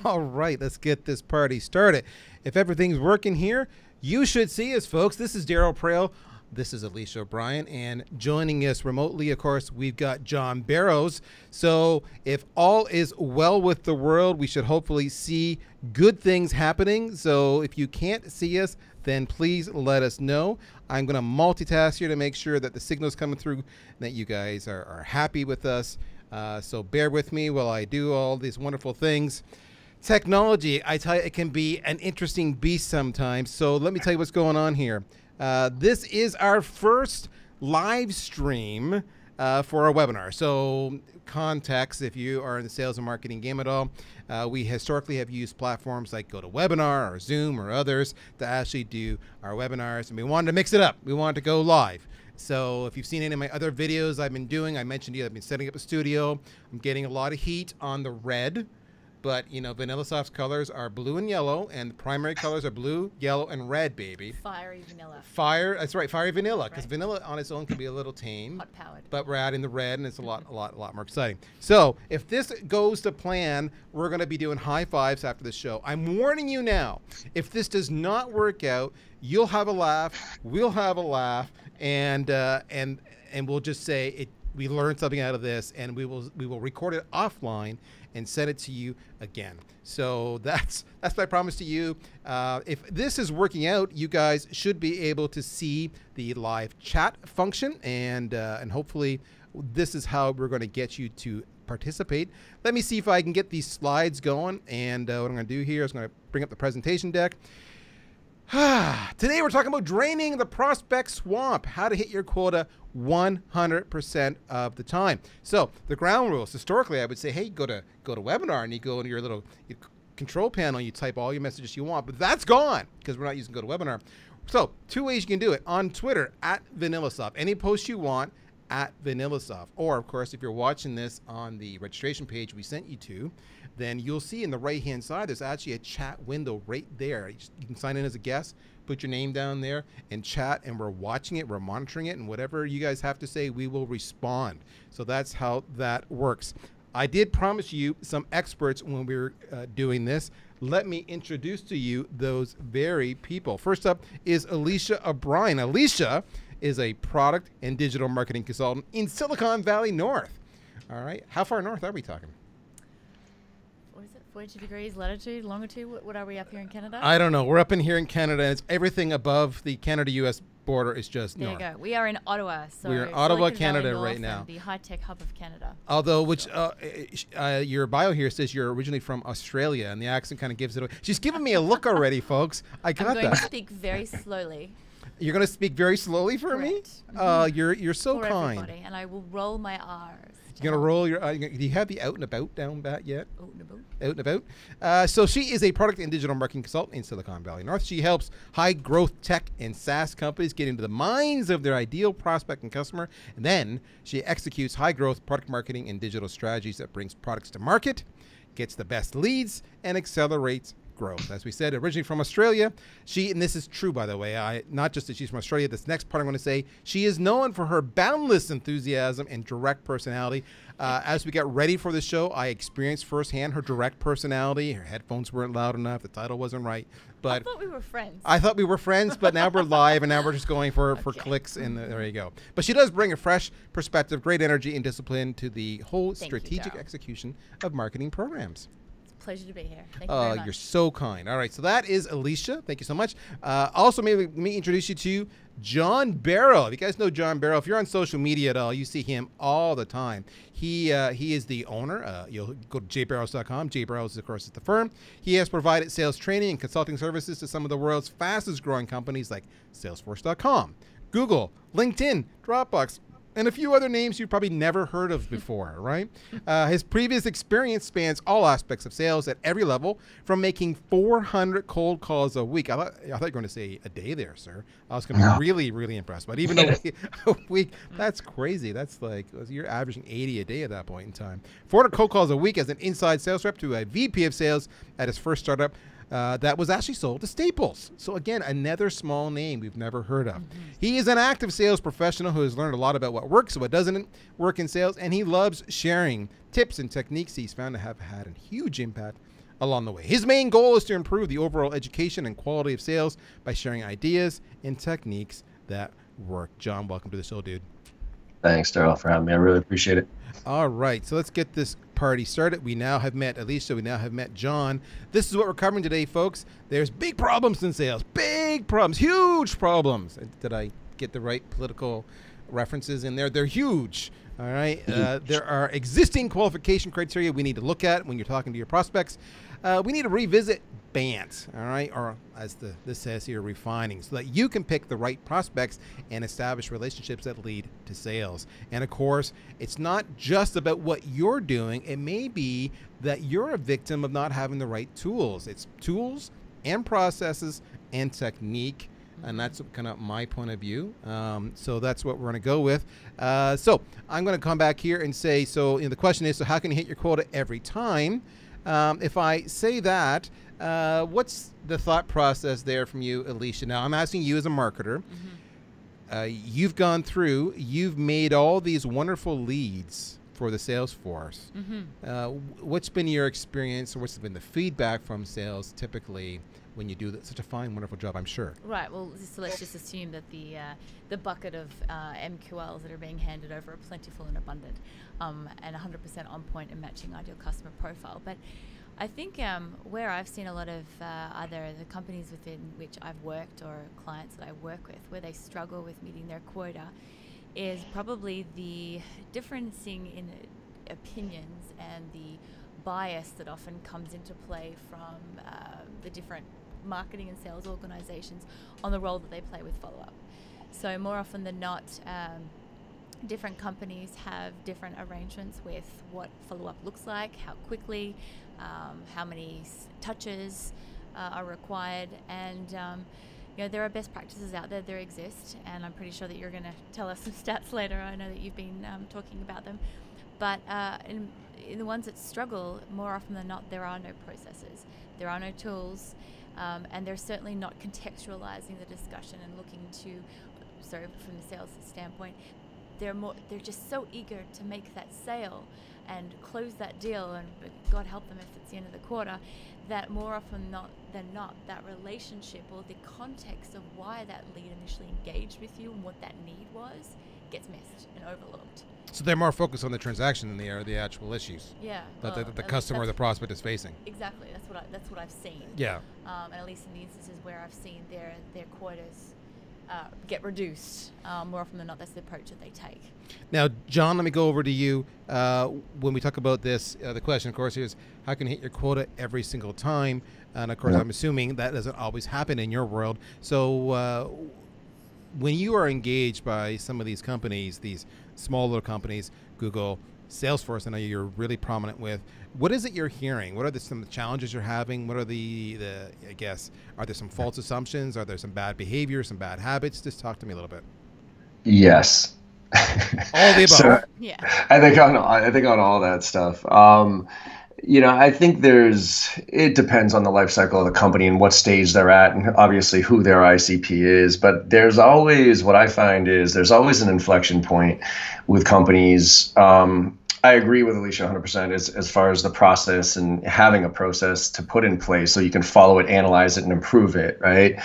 All right, let's get this party started. If everything's working here, you should see us, folks. This is Darryl. This is Alecia O'Brien, and joining us remotely, of course, we've got John Barrows. So if all is well with the world, we should hopefully see good things happening. So if you can't see us, then please let us know. I'm going to multitask here to make sure that the signal's coming through and that you guys are happy with us. So bear with me while I do all these wonderful things. Technology, I tell you, it can be an interesting beast sometimes. So let me tell you what's going on here. This is our first live stream for our webinar. So context, if you are in the sales and marketing game at all, we historically have used platforms like GoToWebinar or Zoom or others to actually do our webinars. And we wanted to mix it up. We wanted to go live. So if you've seen any of my other videos I've been doing, I mentioned to you I've been setting up a studio. I'm getting a lot of heat on the red. But, you know, VanillaSoft's colors are blue and yellow, and the primary colors are blue, yellow, and red, baby. Fiery vanilla. That's right, fiery vanilla, because vanilla on its own can be a little tame. Hot-powered. But we're adding the red, and it's a lot more exciting. So if this goes to plan, we're going to be doing high fives after the show. I'm warning you now, if this does not work out, you'll have a laugh, we'll have a laugh, and we'll just say we learned something out of this, and we will record it offline and send it to you again. So that's my promise to you. If this is working out, you guys should be able to see the live chat function, and hopefully this is how we're going to get you to participate. Let me see if I can get these slides going, and what I'm going to do here is I'm going to bring up the presentation deck. Today we're talking about draining the prospect swamp, how to hit your quota 100% of the time. So the ground rules, historically I would say, hey, go to webinar and you go into your little control panel, you type all your messages you want, but that's gone because we're not using GoToWebinar. So two ways you can do it: on Twitter at VanillaSoft, any post you want at VanillaSoft, or of course if you're watching this on the registration page we sent you to, then you'll see in the right hand side there's actually a chat window right there. You can sign in as a guest, put your name down there and chat, and we're watching it, we're monitoring it, and whatever you guys have to say, we will respond. So that's how that works. I did promise you some experts when we were doing this. Let me introduce to you those very people. First up is Alecia O'Brien. Alecia is a product and digital marketing consultant in Silicon Valley North. All right, how far north are we talking? 42 degrees latitude, longitude. What are we up here in Canada? I don't know. We're up in here in Canada, and it's everything above the Canada-U.S. border is just north. There you go. We are in Ottawa. So we're in Ottawa, Silicon Canada Valley right now. The high-tech hub of Canada. Although, your bio here says you're originally from Australia, and the accent kind of gives it away. She's giving me a look already, folks. I got that. I'm going to speak very slowly. You're going to speak very slowly for Correct. me? You're so for kind. Everybody, and I will roll my R's. You're going to roll your... do you have the out and about down bat yet? Out and about. Out and about. So she is a product and digital marketing consultant in Silicon Valley North. She helps high-growth tech and SaaS companies get into the minds of their ideal prospect and customer, and then she executes high-growth product marketing and digital strategies that brings products to market, gets the best leads, and accelerates growth. As we said, originally from Australia, and this is true by the way, not just that she's from Australia, this next part I'm going to say, she is known for her boundless enthusiasm and direct personality. As we got ready for the show, I experienced firsthand her direct personality. Her headphones weren't loud enough, the title wasn't right. But I thought we were friends. I thought we were friends, but now we're live, and now we're just going for clicks, and there you go. But she does bring a fresh perspective, great energy, and discipline to the whole strategic execution of marketing programs. Pleasure to be here. Thank you very much. You're so kind. All right, so that is Alecia. Thank you so much. Also, maybe let me introduce you to John Barrow. If you guys know John Barrow, if you're on social media at all, you see him all the time. He is the owner. You'll go to jbarrows.com. Barrows, of course, is the firm. He has provided sales training and consulting services to some of the world's fastest growing companies like Salesforce.com, Google, LinkedIn, Dropbox, and a few other names you've probably never heard of before, right? His previous experience spans all aspects of sales at every level, from making 400 cold calls a week. I thought you were going to say a day there, sir. I was going to be really, really impressed. But even a week, that's crazy. That's like, you're averaging 80 a day at that point in time. 400 cold calls a week as an inside sales rep to a VP of sales at his first startup. That was actually sold to Staples. So again, another small name we've never heard of. He is an active sales professional who has learned a lot about what works and what doesn't work in sales, and he loves sharing tips and techniques he's found to have had a huge impact along the way. His main goal is to improve the overall education and quality of sales by sharing ideas and techniques that work. John, welcome to the show, dude. Thanks, Darryl, for having me. I really appreciate it. All right, so let's get this party started. We now have met Alecia. We now have met John. This is what we're covering today, folks. There's big problems in sales. Big problems. Huge problems. Did I get the right political references in there? They're huge. All right. There are existing qualification criteria we need to look at when you're talking to your prospects. We need to revisit BANT, all right, or as this says here, refining, so that you can pick the right prospects and establish relationships that lead to sales. And of course, it's not just about what you're doing. It may be that you're a victim of not having the right tools. It's tools and processes and technique. And that's kind of my point of view. So that's what we're going to go with. So I'm going to come back here and say, so the question is, so how can you hit your quota every time? If I say that, what's the thought process there from you, Alecia? Now, I'm asking you as a marketer. You've gone through, you've made all these wonderful leads for the sales force. What's been your experience, or what's been the feedback from sales typically when you do such a fine, wonderful job, I'm sure? Right. Well, so let's just assume that the bucket of MQLs that are being handed over are plentiful and abundant, and 100% on point and matching ideal customer profile. But I think where I've seen a lot of either the companies within which I've worked or clients that I work with, where they struggle with meeting their quota, is probably the differencing in opinions and the bias that often comes into play from the different marketing and sales organizations on the role that they play with follow-up. So more often than not, different companies have different arrangements with what follow-up looks like, how quickly, how many touches are required, and there are best practices out there. There exist, and I'm pretty sure that you're going to tell us some stats later. I know that you've been talking about them, but in the ones that struggle, more often than not, there are no processes, there are no tools, and they're certainly not contextualizing the discussion and looking to, so from the sales standpoint, they're just so eager to make that sale and close that deal, and God help them if it's the end of the quarter, that more often than not, that relationship or the context of why that lead initially engaged with you and what that need was gets missed and overlooked. So they're more focused on the transaction than they are the actual issues. Yeah. That the customer or the prospect is facing. Exactly. That's what I've seen. Yeah. And at least in the instances where I've seen their quotas get reduced, more often than not, that's the approach that they take. Now, John, let me go over to you. When we talk about this, the question, of course, is how can you hit your quota every single time? And, of course, I'm assuming that doesn't always happen in your world. So when you are engaged by some of these companies, these small little companies, Google, Salesforce, I know you're really prominent with, what is it you're hearing? What are some challenges you're having? What are I guess, are there some false assumptions? Are there some bad behavior, some bad habits? Just talk to me a little bit. Yes. All the above. So, yeah. I think on all that stuff. I think it depends on the life cycle of the company and what stage they're at, and obviously who their ICP is. But there's always, what I find is there's always an inflection point with companies. I agree with Alecia 100% as far as the process and having a process to put in place so you can follow it, analyze it, and improve it, right?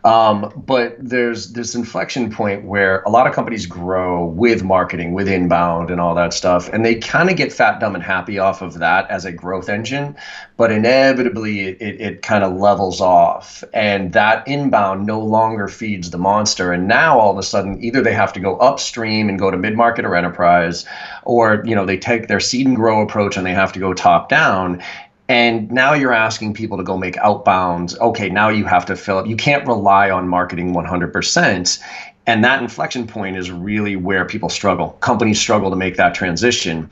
But there's this inflection point where a lot of companies grow with marketing, with inbound and all that stuff, and they kind of get fat, dumb, and happy off of that as a growth engine, but inevitably it kind of levels off, and that inbound no longer feeds the monster, and now all of a sudden either they have to go upstream and go to mid-market or enterprise, or they take their seed and grow approach and they have to go top down. And now you're asking people to go make outbounds. Okay, now you have to fill it. You can't rely on marketing 100%. And that inflection point is really where people struggle. Companies struggle to make that transition.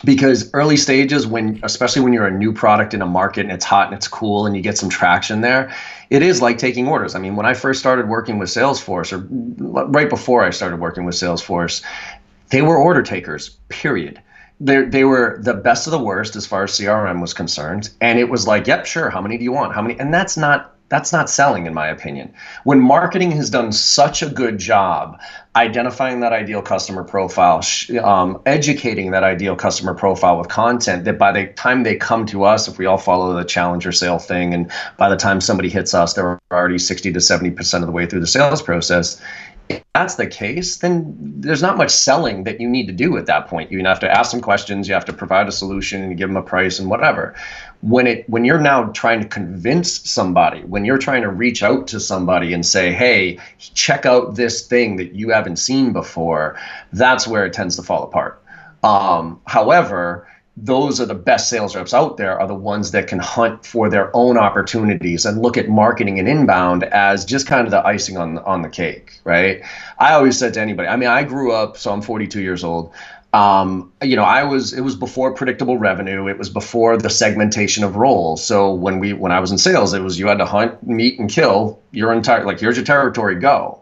Because early stages, especially when you're a new product in a market and it's hot and it's cool and you get some traction there, it is like taking orders. I mean, when I first started working with Salesforce, or right before I started working with Salesforce, they were order takers, period. They were the best of the worst as far as CRM was concerned. And it was like, yep, sure. How many do you want? How many? And that's not That's not selling, in my opinion. When marketing has done such a good job identifying that ideal customer profile, educating that ideal customer profile with content, that by the time they come to us, if we all follow the challenger sale thing, and by the time somebody hits us, they're already 60 to 70% of the way through the sales process. If that's the case, then there's not much selling that you need to do at that point. You have to ask some questions, you have to provide a solution, and give them a price and whatever. When you're now trying to convince somebody, when you're trying to reach out to somebody and say, hey, check out this thing that you haven't seen before, that's where it tends to fall apart. However, those are the best sales reps out there, are the ones that can hunt for their own opportunities and look at marketing and inbound as just kind of the icing on the cake, right? I always said to anybody, I mean, I grew up, so I'm 42 years old. It was before predictable revenue. It was before the segmentation of roles. So when I was in sales, it was you had to hunt, meet, and kill your entire, like, here's your territory, go.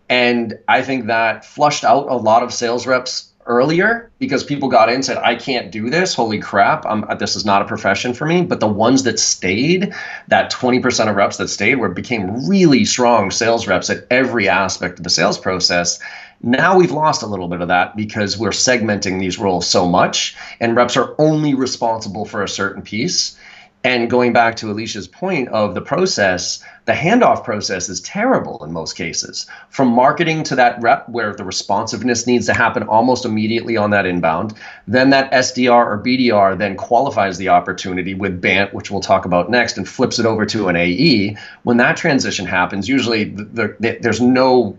And I think that flushed out a lot of sales reps earlier because people got in and said, I can't do this. Holy crap. This is not a profession for me. But the ones that stayed, that 20% of reps that stayed, became really strong sales reps at every aspect of the sales process. Now we've lost a little bit of that because we're segmenting these roles so much, and reps are only responsible for a certain piece. And going back to Alicia's point of the process, the handoff process is terrible in most cases. From marketing to that rep where the responsiveness needs to happen almost immediately on that inbound, then that SDR or BDR then qualifies the opportunity with BANT, which we'll talk about next, and flips it over to an AE. When that transition happens, usually there's no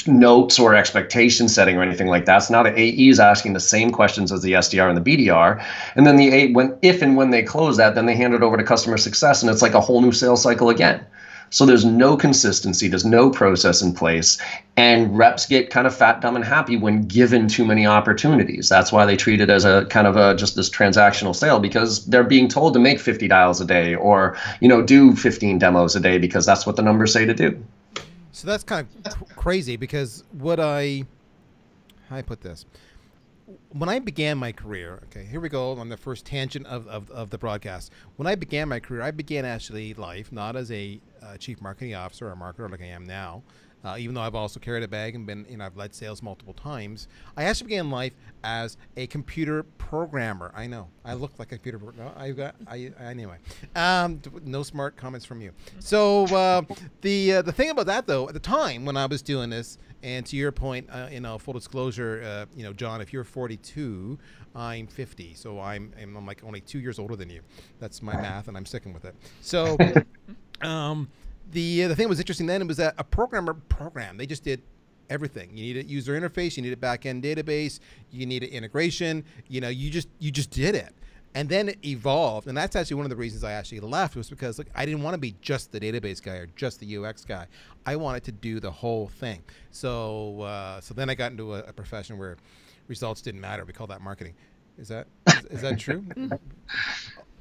notes or expectation setting or anything like that. So now the AE is asking the same questions as the SDR and the BDR. And then if and when they close that, then they hand it over to customer success, and it's like a whole new sales cycle again. So there's no consistency, there's no process in place, and reps get kind of fat, dumb, and happy when given too many opportunities. That's why they treat it as a kind of just this transactional sale, because they're being told to make 50 dials a day or, do 15 demos a day because that's what the numbers say to do. So that's kind of crazy because how I put this, when I began my career, okay, here we go on the first tangent of the broadcast. When I began my career, I began actually life not as a chief marketing officer or marketer like I am now, even though I've also carried a bag and been, I've led sales multiple times. I actually began life as a computer programmer. I know I look like a computer. Anyway. No smart comments from you. So the thing about that though, at the time when I was doing this, and to your point, full disclosure, John, if you're 42, I'm 50, so I'm like only 2 years older than you. That's my math, and I'm sticking with it. So. The thing that was interesting then was that a programmer program. They just did everything. You need a user interface, you need a back-end database, you need an integration. You just did it, and then it evolved. And that's actually one of the reasons I actually left, was because I didn't want to be just the database guy or just the UX guy. I wanted to do the whole thing. So then I got into a profession where results didn't matter. We call that marketing. Is that true?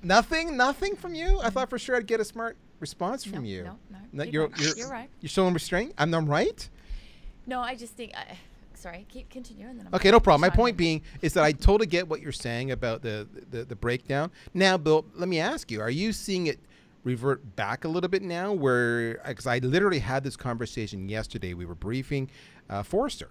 Nothing from you? I thought for sure I'd get a smart response from you. No. You're right. You're showing restraint? I'm not right? No, I just think, sorry, continue. And then okay, no problem. My point being is that I totally get what you're saying about the breakdown. Now, Bill, let me ask you, are you seeing it revert back a little bit now? Because I literally had this conversation yesterday. We were briefing Forrester.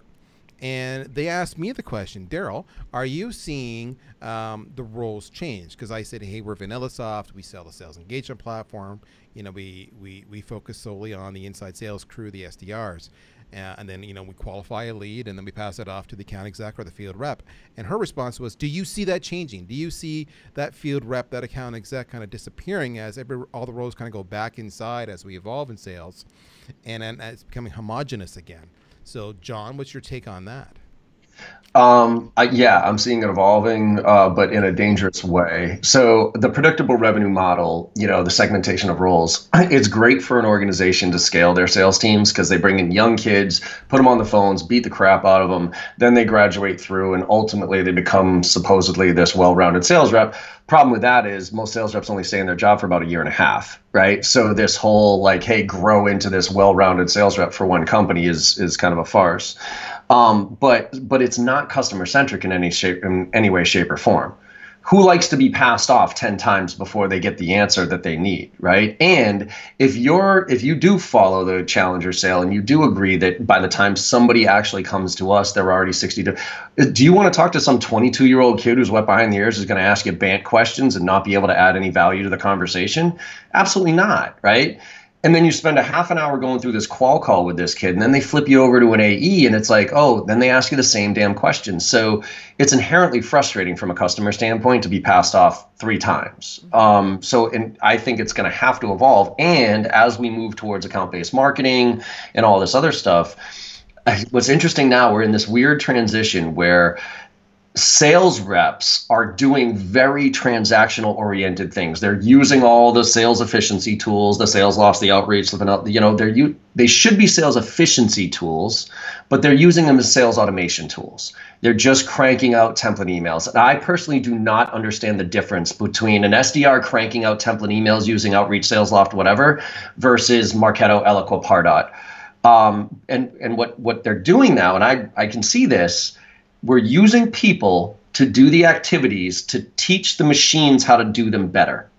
And they asked me the question, Darryl, are you seeing the roles change? Because I said, hey, we're VanillaSoft. We sell the sales engagement platform. We focus solely on the inside sales crew, the SDRs. And then, we qualify a lead, and then we pass it off to the account exec or the field rep. And her response was, do you see that changing? Do you see that field rep, that account exec kind of disappearing as all the roles kind of go back inside as we evolve in sales, and it's becoming homogenous again? So, John, what's your take on that? I'm seeing it evolving, but in a dangerous way. So the predictable revenue model, the segmentation of roles, it's great for an organization to scale their sales teams because they bring in young kids, put them on the phones, beat the crap out of them. Then they graduate through, and ultimately they become supposedly this well-rounded sales rep. Problem with that is most sales reps only stay in their job for about a year and a half, right? So this whole hey, grow into this well-rounded sales rep for one company is kind of a farce. But it's not customer centric in any way, shape, or form. who likes to be passed off 10 times before they get the answer that they need, right? And if you do follow the challenger sale and you do agree that by the time somebody actually comes to us, they're already 60 to, do you want to talk to some 22-year-old kid who's wet behind the ears who's going to ask you BANT questions and not be able to add any value to the conversation? Absolutely not, right? And then you spend a half an hour going through this qual call with this kid, and then they flip you over to an AE, and it's like, oh, then they ask you the same damn question. So it's inherently frustrating from a customer standpoint to be passed off 3 times. And I think it's going to have to evolve. And as we move towards account-based marketing and all this other stuff, what's interesting now, we're in this weird transition where sales reps are doing very transactional oriented things. They're using all the sales efficiency tools, the sales loss, the outreach, they should be sales efficiency tools, but they're using them as sales automation tools. They're just cranking out template emails. And I personally do not understand the difference between an SDR cranking out template emails using Outreach, SalesLoft, whatever, versus Marketo, Eloqua, Pardot. And what they're doing now, and I can see this, we're using people to do the activities to teach the machines how to do them better.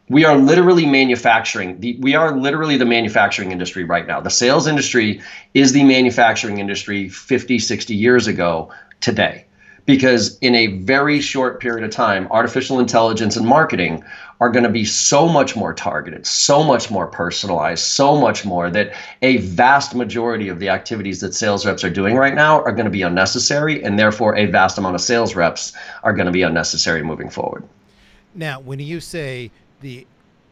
We are literally manufacturing. We are literally the manufacturing industry right now. The sales industry is the manufacturing industry 50, 60 years ago today. Because in a very short period of time, artificial intelligence and marketing are going to be so much more targeted, so much more personalized, so much more that a vast majority of the activities that sales reps are doing right now are going to be unnecessary, and therefore a vast amount of sales reps are going to be unnecessary moving forward. Now, when you say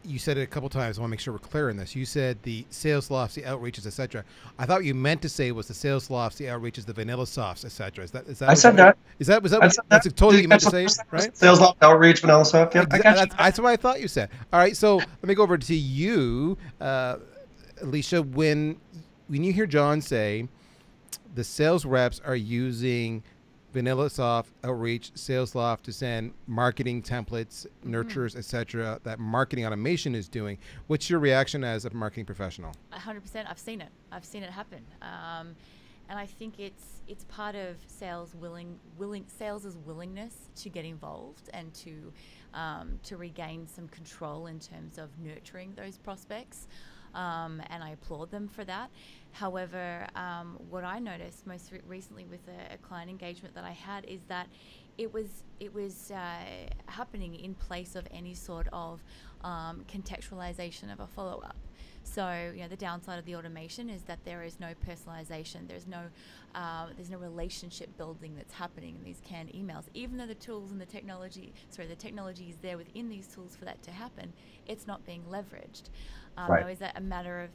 you said it a couple times, I want to make sure we're clear on this. You said the sales lofts, the outreaches, etc. I thought you meant to say was the sales lofts, the outreaches, the VanillaSoft, etc. Is that? I said that. That's totally you meant to say, right? Sales loft, outreach, VanillaSoft. Yeah, that's what I thought you said. All right, so let me go over to you, Alecia. When you hear John say the sales reps are using VanillaSoft, Outreach, SalesLoft to send marketing templates, nurtures, etc. that marketing automation is doing. What's your reaction as a marketing professional? 100%. I've seen it. I've seen it happen, and I think it's part of sales' willingness to get involved and to regain some control in terms of nurturing those prospects. And I applaud them for that. However, what I noticed most recently with a client engagement that I had is that it was happening in place of any sort of contextualization of a follow-up. So, the downside of the automation is that there is no personalization. There's no relationship building that's happening in these canned emails. Even though the tools and the technology is there within these tools for that to happen, it's not being leveraged. Right. Now, is that a matter of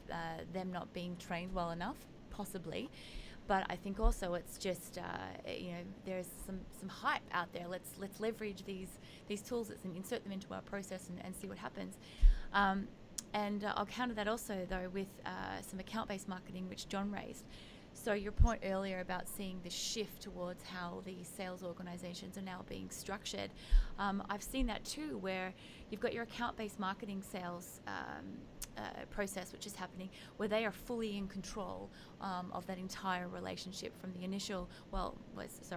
them not being trained well enough? Possibly. But I think also it's just, there's some hype out there. Let's leverage these tools and insert them into our process and see what happens. And I'll counter that also, though, with some account-based marketing, which John raised. So your point earlier about seeing the shift towards how the sales organizations are now being structured, I've seen that too, where you've got your account-based marketing sales process, which is happening, where they are fully in control of that entire relationship from the initial,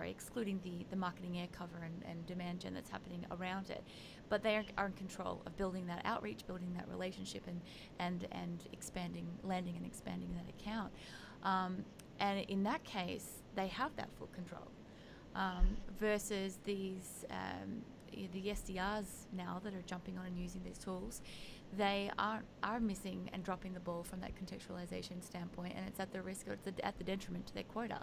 excluding the marketing air cover and demand gen that's happening around it. But they are in control of building that outreach, building that relationship, and expanding, landing and expanding that account. And in that case, they have that full control versus these the SDRs now that are jumping on and using these tools. They are missing and dropping the ball from that contextualization standpoint, and it's at the risk, or it's at the detriment to their quota.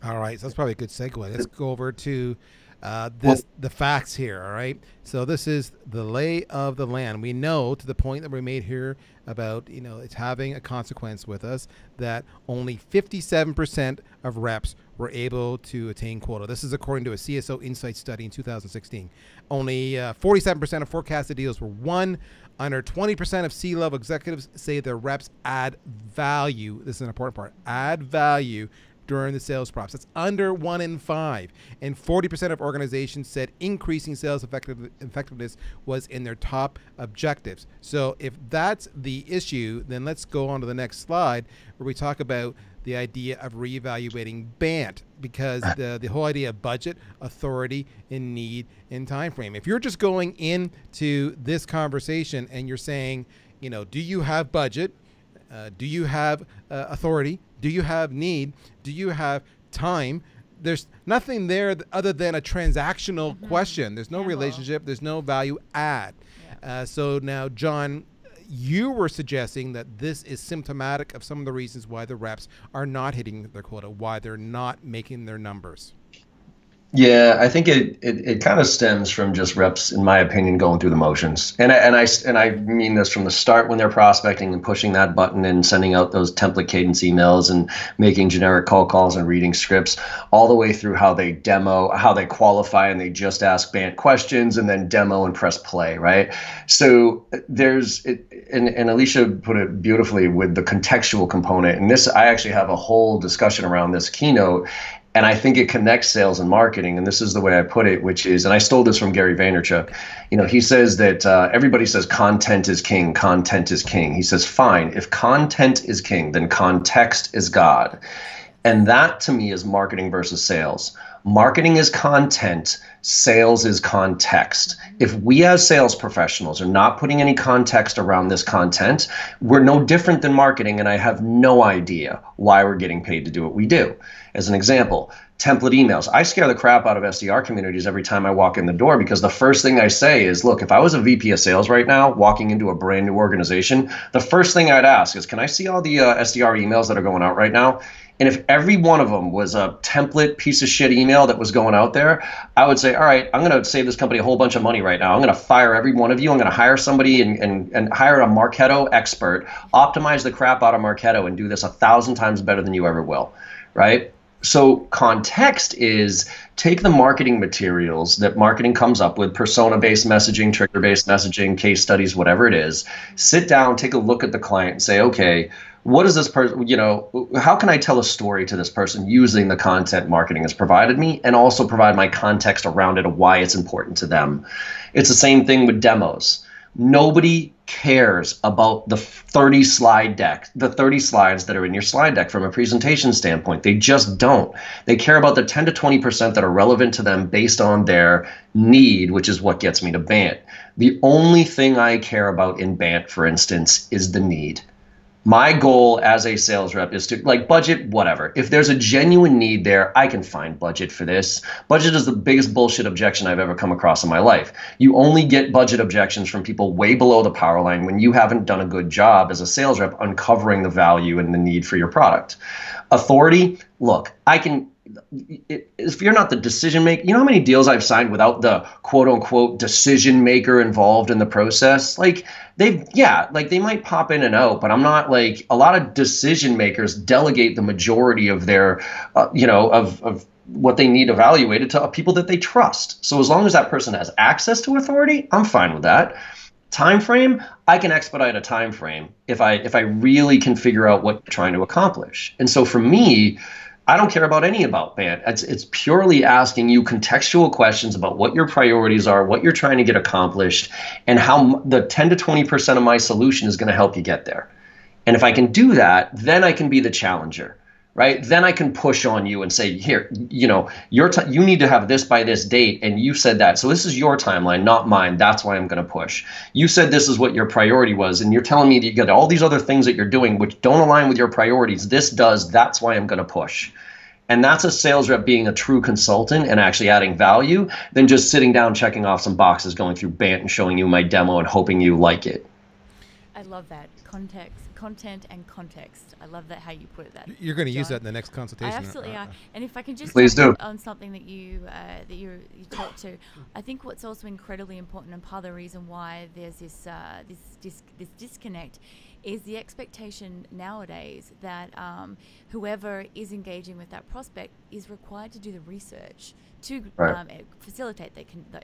All right, so that's probably a good segue. Let's go over to the facts here. All right, so this is the lay of the land. We know, to the point that we made here about, it's having a consequence with us, that only 57% of reps were able to attain quota. This is according to a CSO Insight study in 2016. Only 47% of forecasted deals were won. Under 20% of C-level executives say their reps add value. This is an important part. Add value during the sales process. That's under 1 in 5. And 40% of organizations said increasing sales effectiveness was in their top objectives. So if that's the issue, then let's go on to the next slide, where we talk about the idea of reevaluating BANT, because the whole idea of budget, authority, and need and time frame. If you're just going into this conversation and you're saying, you know, do you have budget? Do you have authority? Do you have need? Do you have time? There's nothing there other than a transactional question. There's no relationship. There's no value add. Yeah. So now, John, you were suggesting that this is symptomatic of some of the reasons why the reps are not hitting their quota, why they're not making their numbers. Yeah, I think it kind of stems from just reps, in my opinion, going through the motions. And I mean this from the start, when they're prospecting and pushing that button and sending out those template cadence emails and making generic cold calls and reading scripts, all the way through how they demo, how they qualify, and they just ask BANT questions and then demo and press play, right? So there's, and Alecia put it beautifully with the contextual component. And this, I actually have a whole discussion around this keynote. And I think it connects sales and marketing. And this is the way I put it, which is, and I stole this from Gary Vaynerchuk. You know, he says that everybody says content is king, content is king. He says, fine, if content is king, then context is God. And that to me is marketing versus sales. Marketing is content, sales is context. If we as sales professionals are not putting any context around this content, we're no different than marketing, and I have no idea why we're getting paid to do what we do. As an example, template emails. I scare the crap out of SDR communities every time I walk in the door, because the first thing I say is, look, if I was a VP of sales right now, walking into a brand new organization, the first thing I'd ask is, can I see all the SDR emails that are going out right now? And if every one of them was a template piece of shit email that was going out there, I would say, all right, I'm going to save this company a whole bunch of money right now. I'm going to fire every one of you. I'm going to hire somebody and hire a Marketo expert, optimize the crap out of Marketo, and do this 1,000 times better than you ever will, right? So context is, take the marketing materials that marketing comes up with, persona-based messaging, trigger-based messaging, case studies, whatever it is, sit down, take a look at the client and say, okay, what is this person, you know, how can I tell a story to this person using the content marketing has provided me, and also provide my context around it of why it's important to them. It's the same thing with demos. Nobody cares about the 30 slide deck, the 30 slides that are in your slide deck from a presentation standpoint. They just don't. They care about the 10 to 20% that are relevant to them based on their need, which is what gets me to BANT. The only thing I care about in BANT, for instance, is the need. My goal as a sales rep is to, like, budget, whatever. If there's a genuine need there, I can find budget for this. Budget is the biggest bullshit objection I've ever come across in my life. You only get budget objections from people way below the power line when you haven't done a good job as a sales rep uncovering the value and the need for your product. Authority, look, if you're not the decision maker, you know how many deals I've signed without the quote unquote decision maker involved in the process? Like, they might pop in and out, but I'm not, like, a lot of decision makers delegate the majority of their, of what they need evaluated to people that they trust. So as long as that person has access to authority, I'm fine with that. Time frame, I can expedite a time frame if I really can figure out what you're trying to accomplish. And so for me, I don't care about any about BANT. It's purely asking you contextual questions about what your priorities are, what you're trying to get accomplished, and how the 10 to 20% of my solution is going to help you get there. And if I can do that, then I can be the challenger, right? Then I can push on you and say, here, you know, you need to have this by this date, and you said that. So this is your timeline, not mine. That's why I'm going to push. You said this is what your priority was, and you're telling me that you got all these other things that you're doing which don't align with your priorities. This does. That's why I'm going to push. And that's a sales rep being a true consultant and actually adding value than just sitting down, checking off some boxes, going through BANT and showing you my demo and hoping you like it. I love that. Content and context. I love that, how you put that. You're going to use that in the next consultation. I absolutely are. And if I can just please do on something that you talked to, I think what's also incredibly important, and part of the reason why there's this disconnect, is the expectation nowadays that whoever is engaging with that prospect is required to do the research to facilitate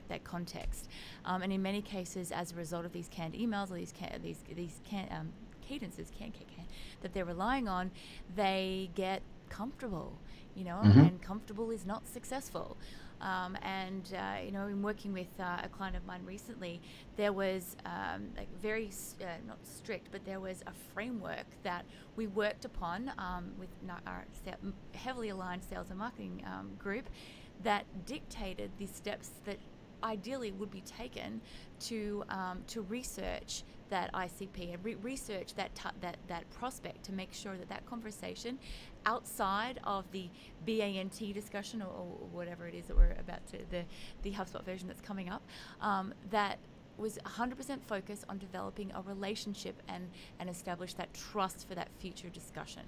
that context. And in many cases, as a result of these canned emails or these cadences that they're relying on, they get comfortable, you know, Mm-hmm. and comfortable is not successful. You know, in working with a client of mine recently, there was like very not strict, but there was a framework that we worked upon with our heavily aligned sales and marketing group that dictated the steps that ideally would be taken to research that ICP and research that prospect to make sure that that conversation outside of the BANT discussion or whatever it is that we're about to, the HubSpot version that's coming up, that was 100% focused on developing a relationship and establish that trust for that future discussion.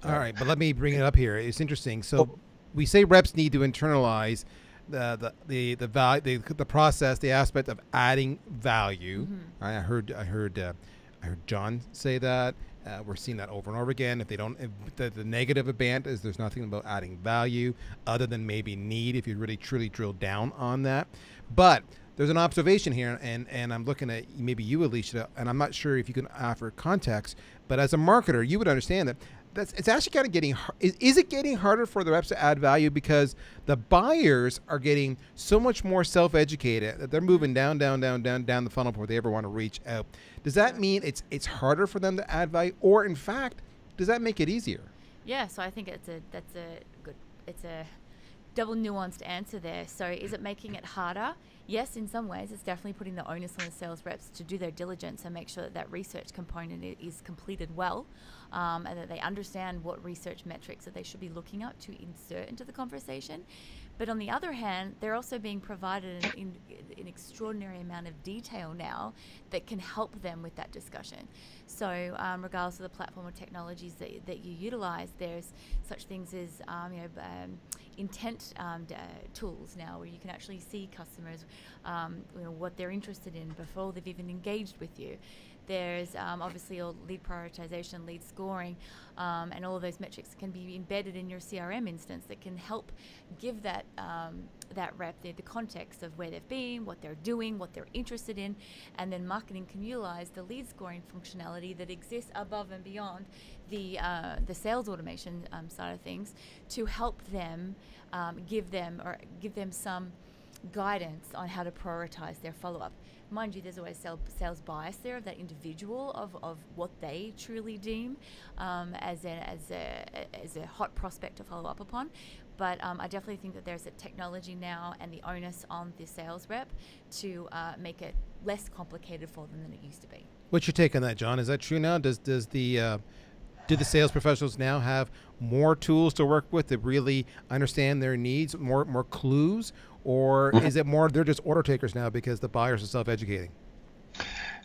All right, but let me bring it up here. It's interesting. So we say reps need to internalize the value, the process, the aspect of adding value. Mm-hmm. I heard John say that. We're seeing that over and over again. If the negative of BANT is there's nothing about adding value other than maybe need, if you really truly drill down on that. But there's an observation here, and I'm looking at maybe you, Alecia, and I'm not sure if you can offer context, but as a marketer, you would understand that it's actually kind of getting, is it getting harder for the reps to add value because the buyers are getting so much more self-educated that they're moving down the funnel before they ever want to reach out? Does that mean it's harder for them to add value, or in fact, does that make it easier? Yeah, so I think it's a double nuanced answer there. So is it making it harder? Yes, in some ways, it's definitely putting the onus on the sales reps to do their diligence and make sure that that research component is completed well, and that they understand what research metrics that they should be looking at to insert into the conversation. But on the other hand, they're also being provided an extraordinary amount of detail now that can help them with that discussion. So regardless of the platform or technologies that you utilize, there's such things as intent tools now where you can actually see customers, what they're interested in before they've even engaged with you. There's obviously all lead prioritization, lead scoring, and all of those metrics can be embedded in your CRM instance that can help give that rep the context of where they've been, what they're doing, what they're interested in, and then marketing can utilize the lead scoring functionality that exists above and beyond the sales automation side of things to help them give them some guidance on how to prioritize their follow-up. Mind you, there's always sales bias there of that individual of what they truly deem as a hot prospect to follow up upon. But I definitely think that there's a technology now and the onus on the sales rep to make it less complicated for them than it used to be. What's your take on that, John? Is that true now? Do the sales professionals now have more tools to work with to really understand their needs, more clues, or is it more they're just order takers now because the buyers are self-educating?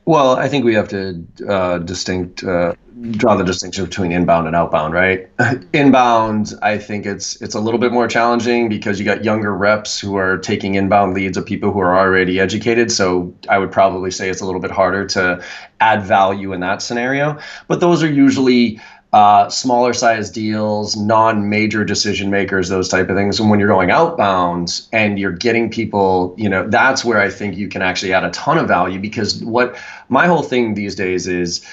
Well, I think we have to draw the distinction between inbound and outbound, right? Inbound, I think it's a little bit more challenging because you got younger reps who are taking inbound leads of people who are already educated. So I would probably say it's a little bit harder to add value in that scenario. But those are usually smaller size deals, non-major decision makers, those type of things. And when you're going outbound and you're getting people, that's where I think you can actually add a ton of value, because what my whole thing these days is,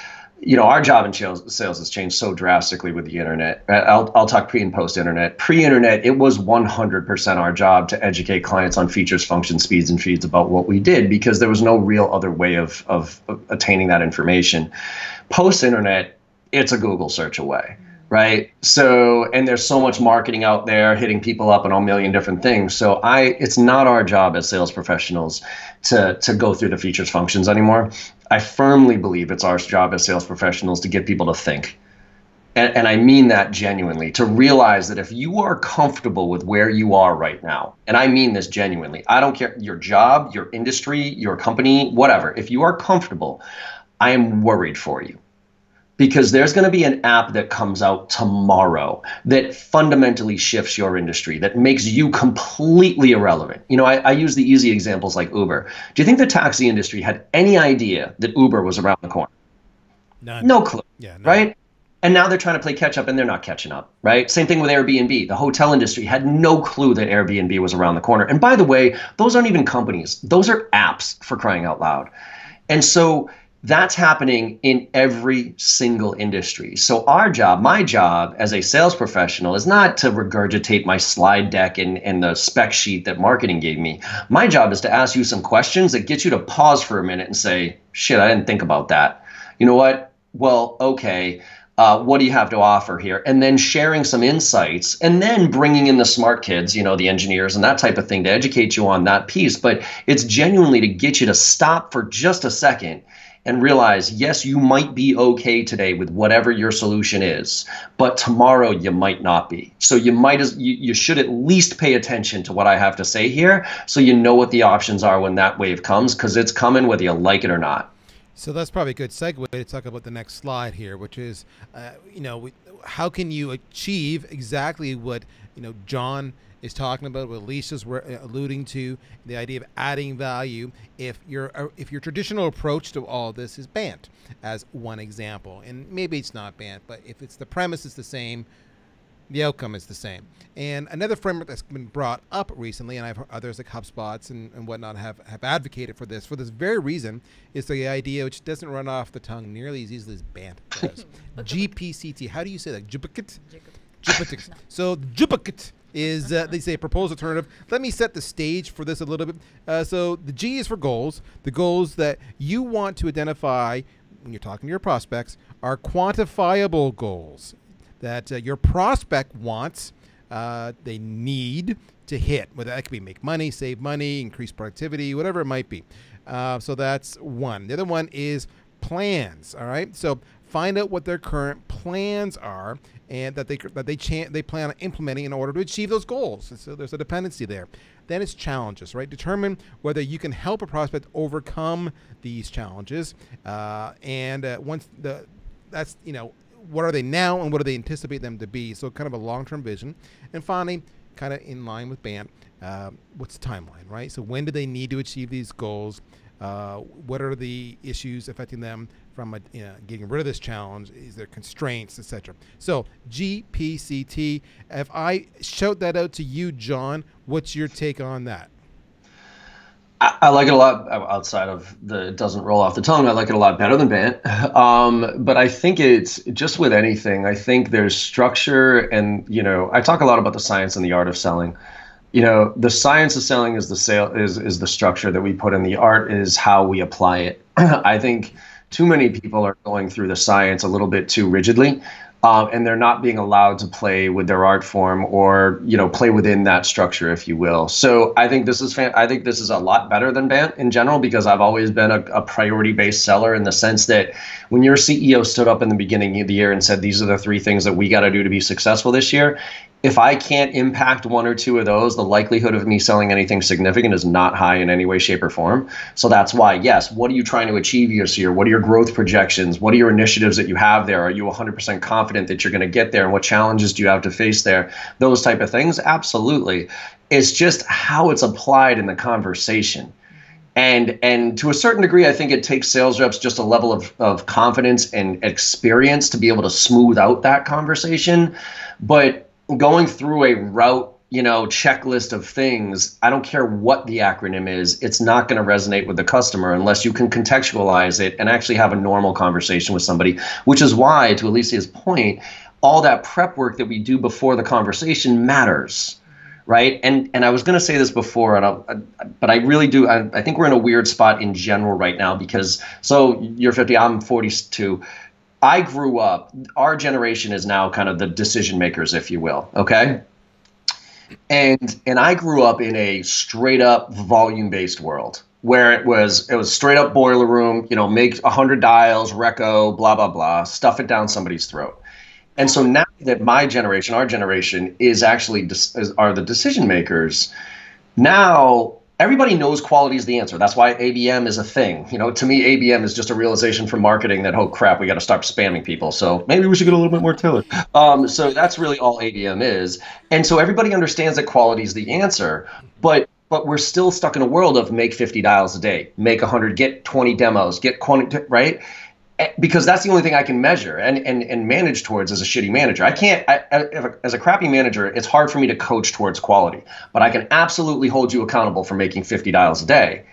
our job in sales has changed so drastically with the internet. I'll talk pre and post internet. Pre-internet, it was 100% our job to educate clients on features, functions, speeds, and feeds about what we did, because there was no real other way of attaining that information. Post-internet, it's a Google search away, right? So, and there's so much marketing out there hitting people up on a million different things. So it's not our job as sales professionals to go through the features, functions anymore. I firmly believe it's our job as sales professionals to get people to think. And I mean that genuinely, to realize that if you are comfortable with where you are right now, and I mean this genuinely, I don't care your job, your industry, your company, whatever. If you are comfortable, I am worried for you. Because there's going to be an app that comes out tomorrow that fundamentally shifts your industry, that makes you completely irrelevant. I use the easy examples like Uber. Do you think the taxi industry had any idea that Uber was around the corner? None. No clue, Yeah, no. right? And now they're trying to play catch up and they're not catching up, right? Same thing with Airbnb. The hotel industry had no clue that Airbnb was around the corner. And by the way, those aren't even companies. Those are apps, for crying out loud. And so That's happening in every single industry. So our job, my job as a sales professional, is not to regurgitate my slide deck and the spec sheet that marketing gave me. My job is to ask you some questions that get you to pause for a minute and say, shit, I didn't think about that. You know what? Well, okay. What do you have to offer here? And then sharing some insights, and then bringing in the smart kids, you know, the engineers and that type of thing to educate you on that piece. But it's genuinely to get you to stop for just a second and realize, yes, you might be okay today with whatever your solution is, but tomorrow you might not be. So you should at least pay attention to what I have to say here, so you know what the options are when that wave comes, because it's coming whether you like it or not. So that's probably a good segue to talk about the next slide here, which is, how can you achieve exactly what, John is talking about, what Alicia's alluding to, the idea of adding value, if your traditional approach to all this is BANT, as one example. And maybe it's not BANT, but if it's the premise is the same, the outcome is the same. And another framework that's been brought up recently, and I've heard others like HubSpots and whatnot have advocated for this very reason, is the idea, which doesn't run off the tongue nearly as easily as BANT does. GPCT. How do you say that? Jupikit? Jupikit. So Jupikit is, they say, a proposed alternative. Let me set the stage for this a little bit. So the G is for goals. The goals that you want to identify when you're talking to your prospects are quantifiable goals that your prospect wants, they need to hit, whether that could be make money, save money, increase productivity, whatever it might be. So that's one. The other one is plans. All right. So find out what their current plans are and that they plan on implementing in order to achieve those goals. So there's a dependency there. Then it's challenges, right? Determine whether you can help a prospect overcome these challenges. Once that's, what are they now and what do they anticipate them to be? So kind of a long-term vision. And finally, kind of in line with BANT, what's the timeline, right? So when do they need to achieve these goals? What are the issues affecting them from getting rid of this challenge? Is there constraints, etc.? So GPCT. If I shout that out to you, John, what's your take on that? I like it a lot outside of it doesn't roll off the tongue. I like it a lot better than BANT. But I think it's just with anything, I think there's structure and, I talk a lot about the science and the art of selling. The science of selling is the structure that we put in. The art is how we apply it. I think too many people are going through the science a little bit too rigidly. And they're not being allowed to play with their art form or, play within that structure, if you will. So I think this is a lot better than BANT in general, because I've always been a priority-based seller in the sense that when your CEO stood up in the beginning of the year and said, these are the 3 things that we got to do to be successful this year, if I can't impact 1 or 2 of those, the likelihood of me selling anything significant is not high in any way, shape, or form. So that's why, yes, what are you trying to achieve this year? What are your growth projections? What are your initiatives that you have there? Are you 100% confident that you're going to get there? And what challenges do you have to face there? Those type of things, absolutely. It's just how it's applied in the conversation. And to a certain degree, I think it takes sales reps just a level of confidence and experience to be able to smooth out that conversation. But going through a route, checklist of things, I don't care what the acronym is, it's not going to resonate with the customer unless you can contextualize it and actually have a normal conversation with somebody, which is why, to Alicia's point, all that prep work that we do before the conversation matters, right? And I was going to say this before, but I really do. I think we're in a weird spot in general right now because, so you're 50, I'm 42. I grew up, our generation is now kind of the decision makers, if you will, okay? And I grew up in a straight up volume-based world where it was straight up boiler room, make 100 dials, reco, blah, blah, blah, stuff it down somebody's throat. And so now that my generation, our generation, is actually are the decision makers, now everybody knows quality is the answer. That's why ABM is a thing. To me, ABM is just a realization from marketing that, oh crap, we got to stop spamming people. So maybe we should get a little bit more tailored. So that's really all ABM is. And so everybody understands that quality is the answer, but we're still stuck in a world of make 50 dials a day, make 100, get 20 demos, get 20, right? Because that's the only thing I can measure and manage towards as a shitty manager. I can't, as a crappy manager, it's hard for me to coach towards quality, but I can absolutely hold you accountable for making 50 dials a day.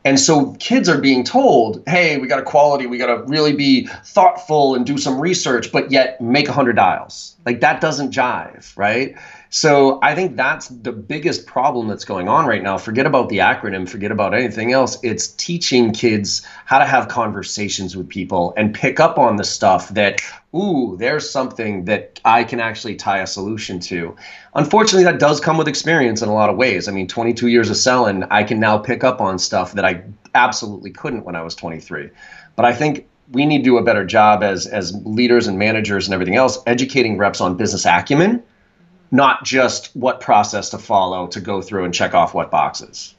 And so kids are being told, hey, we got equality, we got to really be thoughtful and do some research, but yet make 100 dials. Like that doesn't jive, right? So I think that's the biggest problem that's going on right now. Forget about the acronym, forget about anything else. It's teaching kids how to have conversations with people and pick up on the stuff that, ooh, there's something that I can actually tie a solution to. Unfortunately, that does come with experience in a lot of ways. I mean, 22 years of selling, I can now pick up on stuff that I absolutely couldn't when I was 23. But I think we need to do a better job as leaders and managers and everything else, educating reps on business acumen, not just what process to follow to go through and check off what boxes.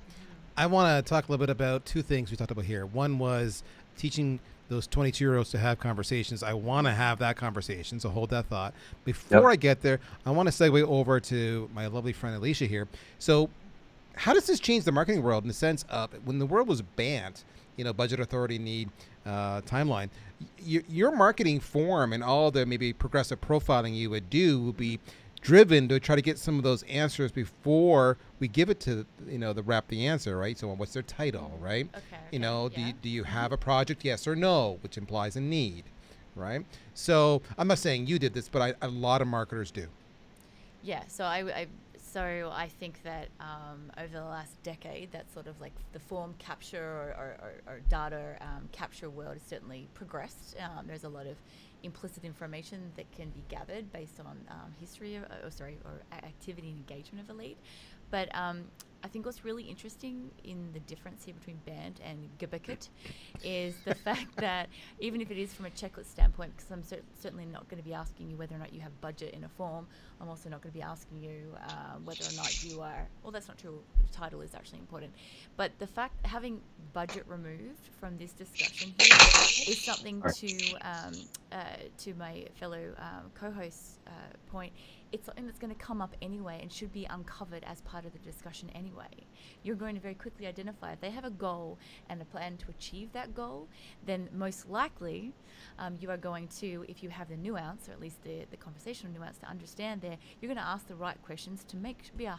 I want to talk a little bit about two things we talked about here. One was teaching those 22-year-olds to have conversations. I want to have that conversation, so hold that thought. Before I get there, I want to segue over to my lovely friend Alecia here. So how does this change the marketing world in the sense of when the world was banned, budget authority need, timeline, your marketing form and all the maybe progressive profiling you would do would be driven to try to get some of those answers before we give it to the rep the answer, right? So what's their title, right? Okay. Do you have a project, yes or no, which implies a need, right? So I'm not saying you did this, but a lot of marketers do. Yeah. So I think that over the last decade, that sort of like the form capture or data capture world has certainly progressed. There's a lot of implicit information that can be gathered based on history or activity and engagement of a lead. But I think what's really interesting in the difference here between banned and gebücket is the fact that even if it is from a checklist standpoint, because I'm certainly not going to be asking you whether or not you have budget in a form, I'm also not going to be asking you whether or not you are, well, that's not true, title is actually important. But the fact having budget removed from this discussion here is something to my fellow co-host's point. It's something that's going to come up anyway and should be uncovered as part of the discussion anyway. You're going to very quickly identify if they have a goal and a plan to achieve that goal, then most likely you are going to, if you have the nuance, or at least the conversational nuance to understand there, you're going to ask the right questions to be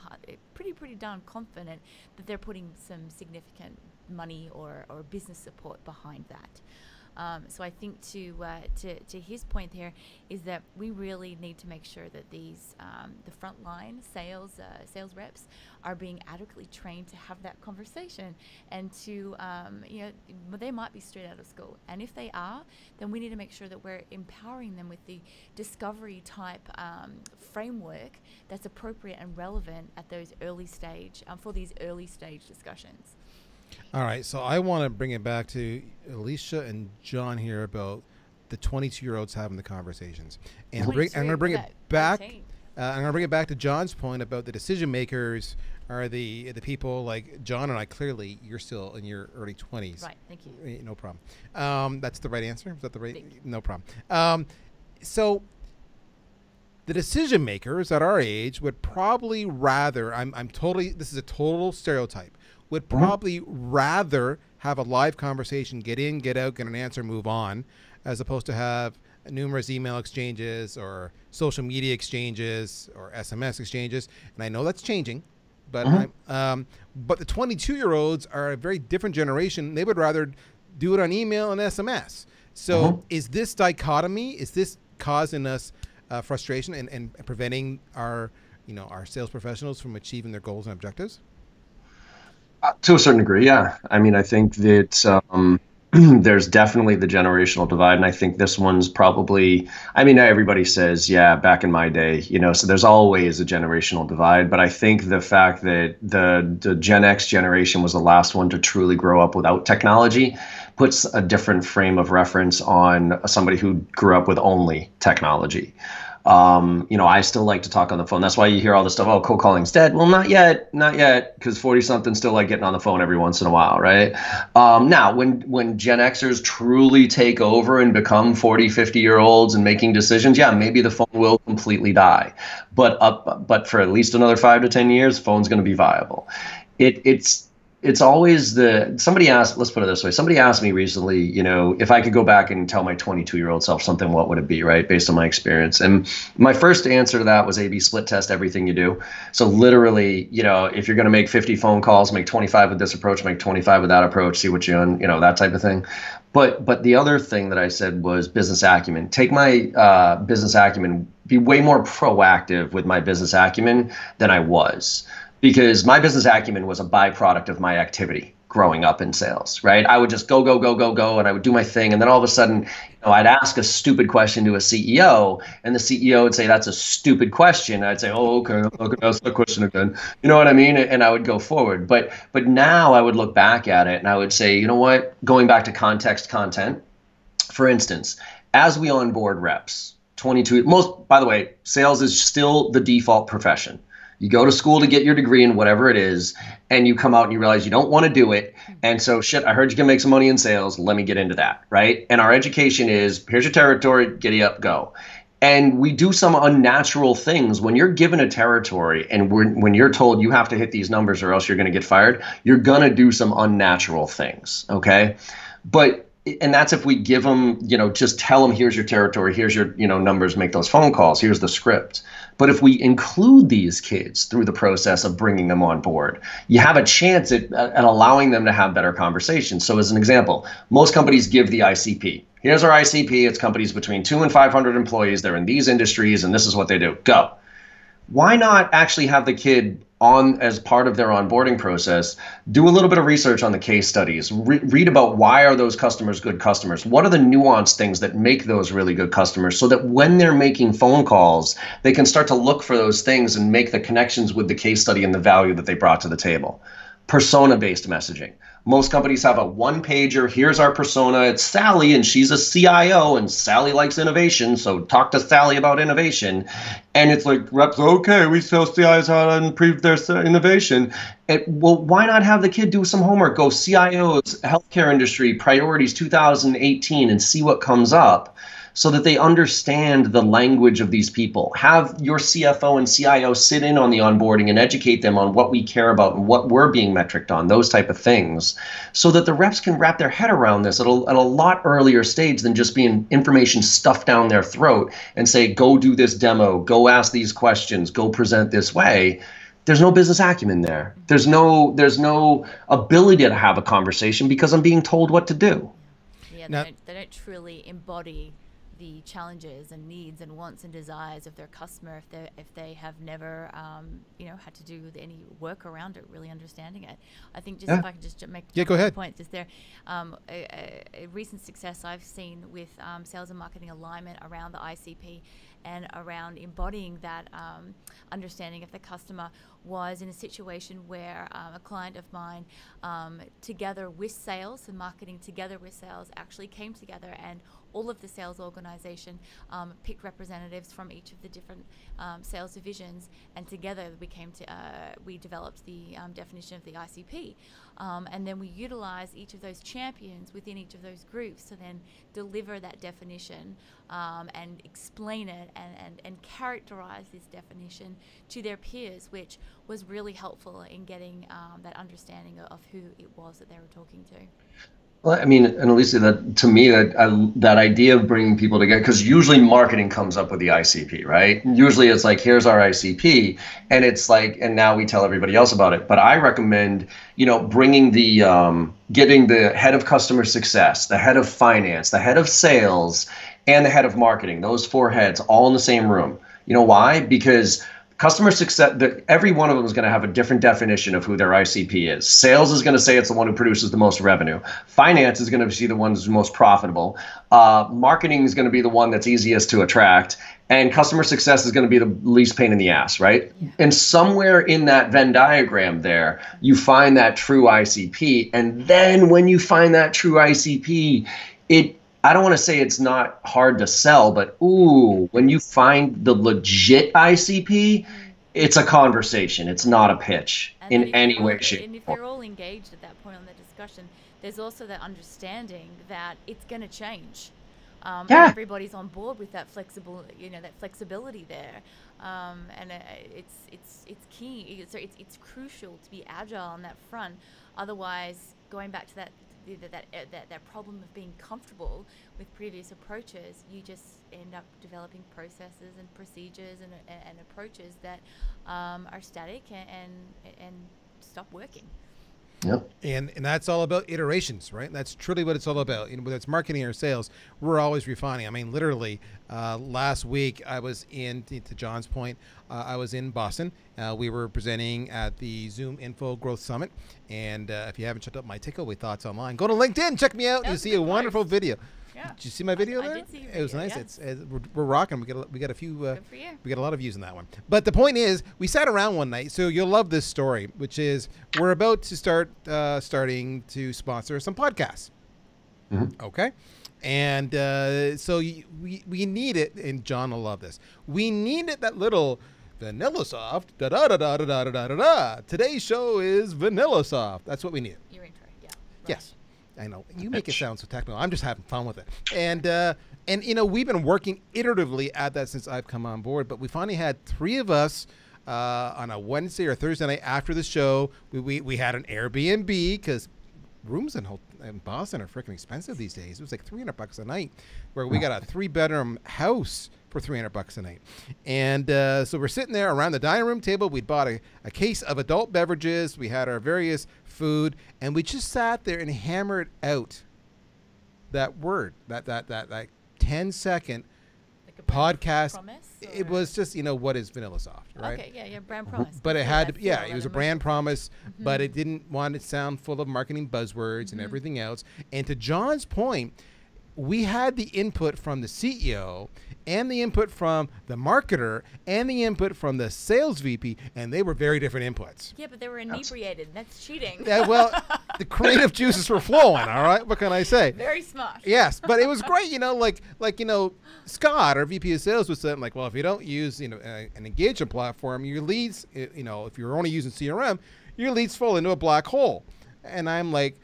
pretty darn confident that they're putting some significant money or business support behind that. So I think to his point there is that we really need to make sure that these the frontline sales reps are being adequately trained to have that conversation and to they might be straight out of school, and if they are, then we need to make sure that we're empowering them with the discovery type framework that's appropriate and relevant at those early stage for these early stage discussions. All right, so I want to bring it back to Alecia and John here about the 22-year-olds having the conversations, and I'm going to bring it back. I'm going to bring it back to John's point about the decision makers are the people like John and I. Clearly, you're still in your early 20s. Right. Thank you. No problem. That's the right answer. Is that the right? No problem. So the decision makers at our age would probably rather. This is a total stereotype. Would probably rather have a live conversation, get in, get out, get an answer, move on, as opposed to have numerous email exchanges or social media exchanges or SMS exchanges. And I know that's changing, but but the 22-year-olds are a very different generation. They would rather do it on email and SMS. So is this dichotomy, is this causing us frustration and preventing our sales professionals from achieving their goals and objectives? To a certain degree, yeah. I mean, I think that there's definitely the generational divide, and I think this one's probably, everybody says, yeah, back in my day, so there's always a generational divide, but I think the fact that the Gen X generation was the last one to truly grow up without technology puts a different frame of reference on somebody who grew up with only technology. I still like to talk on the phone. That's why you hear all this stuff. Oh, cold calling's dead. Well, not yet, because 40-somethings still like getting on the phone every once in a while, right? Now, when Gen Xers truly take over and become 40, 50-year-olds and making decisions, yeah, maybe the phone will completely die. But for at least another 5 to 10 years, the phone's going to be viable. It's it's always somebody asked, let's put it this way. Somebody asked me recently, if I could go back and tell my 22-year-old self something, what would it be, right? Based on my experience. And my first answer to that was A/B split test everything you do. So literally, if you're going to make 50 phone calls, make 25 with this approach, make 25 with that approach, see what you're on, that type of thing. But the other thing that I said was business acumen. Take my business acumen, be way more proactive with my business acumen than I was. Because my business acumen was a byproduct of my activity growing up in sales, right? I would just go, go, go, go, go, and I would do my thing. And then all of a sudden, I'd ask a stupid question to a CEO, and the CEO would say, that's a stupid question. And I'd say, oh, okay, I'm not going to ask that question again. You know what I mean? And I would go forward. But now I would look back at it and I would say, you know what? Going back to context content, for instance, as we onboard reps, by the way, sales is still the default profession. You go to school to get your degree in whatever it is, and you come out and you realize you don't want to do it. And so, shit, I heard you can make some money in sales. Let me get into that, right? And our education is, here's your territory, giddy up, go. And we do some unnatural things. When you're given a territory and when you're told you have to hit these numbers or else you're going to get fired, you're going to do some unnatural things, okay? And that's if we give them, just tell them, here's your territory, here's your, numbers, make those phone calls, here's the script. But if we include these kids through the process of bringing them on board, you have a chance at allowing them to have better conversations. So as an example, most companies give the ICP. Here's our ICP. It's companies between 2 and 500 employees. They're in these industries, and this is what they do. Go. Why not actually have the kid on as part of their onboarding process, do a little bit of research on the case studies, read about why are those customers good customers? What are the nuanced things that make those really good customers so that when they're making phone calls, they can start to look for those things and make the connections with the case study and the value that they brought to the table. Persona-based messaging. Most companies have a one-pager. Here's our persona. It's Sally, and she's a CIO, and Sally likes innovation, so talk to Sally about innovation. And it's like, reps, okay, we sell CIOs how to improve their innovation. Well, why not have the kid do some homework? Go CIOs, healthcare industry, priorities 2018, and see what comes up, so that they understand the language of these people. Have your CFO and CIO sit in on the onboarding and educate them on what we care about and what we're being metriced on, those type of things, so that the reps can wrap their head around this at a lot earlier stage than just being information stuffed down their throat and say, go do this demo, go ask these questions, go present this way. There's no business acumen there. There's no ability to have a conversation because I'm being told what to do. Yeah, they don't truly embody the challenges and needs and wants and desires of their customer if they have never had to do any work around it, really understanding it. I think if I can just make go ahead. Point just there, a recent success I've seen with sales and marketing alignment around the ICP and around embodying that understanding of the customer was in a situation where a client of mine together with sales and marketing together with sales actually came together, and all of the sales organization picked representatives from each of the different sales divisions, and together we developed the definition of the ICP. And then we utilize each of those champions within each of those groups to then deliver that definition and explain it and characterize this definition to their peers, which was really helpful in getting that understanding of who it was that they were talking to. Well, I mean, and Alecia, that idea of bringing people together, because usually marketing comes up with the ICP, right? Usually it's like, here's our ICP, and it's like, and now we tell everybody else about it. But I recommend, bringing getting the head of customer success, the head of finance, the head of sales, and the head of marketing, those 4 heads all in the same room. You know why? Because customer success, every one of them is going to have a different definition of who their ICP is. Sales is going to say it's the one who produces the most revenue. Finance is going to see the one who's most profitable. Marketing is going to be the one that's easiest to attract. And customer success is going to be the least pain in the ass, right? Yeah. And somewhere in that Venn diagram there, you find that true ICP. And then when you find that true ICP, I don't want to say it's not hard to sell, but when you find the legit ICP, it's a conversation. It's not a pitch in any way, shape, or form. And if they're all engaged at that point on the discussion, there's also that understanding that it's going to change. And Yeah. everybody's on board with that flexible, that flexibility there. And it's key. It's crucial to be agile on that front. Otherwise, going back to that problem of being comfortable with previous approaches, you just end up developing processes and procedures and approaches that are static and stop working. Yep. And that's all about iterations, right? That's truly what it's all about. Whether it's marketing or sales, we're always refining. I mean, literally, last week I was to John's point, I was in Boston. We were presenting at the Zoom Info Growth Summit. And if you haven't checked out my takeaway thoughts online, go to LinkedIn, check me out. You'll see a wonderful video. Yeah. Did you see my video there? I did see your It was video, nice. yeah. We're rocking. We got a few. Good for you. We got a lot of views on that one. But the point is, we sat around one night. So you'll love this story, which is we're about to starting to sponsor some podcasts. Mm-hmm. Okay. And so we need it, and John will love this. We needed that little VanillaSoft da da da da da da da da. Today's show is VanillaSoft. That's what we need. Your intro, yeah. Right. Yes. I know you make it sound so technical. I'm just having fun with it, and we've been working iteratively at that since I've come on board. But we finally had 3 of us on a Wednesday or Thursday night after the show. We had an Airbnb because rooms in Boston are freaking expensive these days. It was like $300 a night, where we got a 3-bedroom house for $300 a night. And so we're sitting there around the dining room table. We'd bought a case of adult beverages. We had our various food, and we just sat there and hammered out that word, that 10-second Like a brand podcast. promise, It or- was just, what is VanillaSoft, right? Okay, yeah, brand promise. But it Feel had that to, feel, it that was a emotion. brand promise, but it didn't want to sound full of marketing buzzwords and everything else. And to John's point, we had the input from the CEO and the input from the marketer and the input from the sales VP, and they were very different inputs. Yeah, but they were inebriated. That's cheating. Yeah, well, the creative juices were flowing, all right? What can I say? Very smart. Yes, but it was great, Scott, our VP of sales, was saying, like, well, if you don't use, an engagement platform, your leads, if you're only using CRM, your leads fall into a black hole. And I'm like,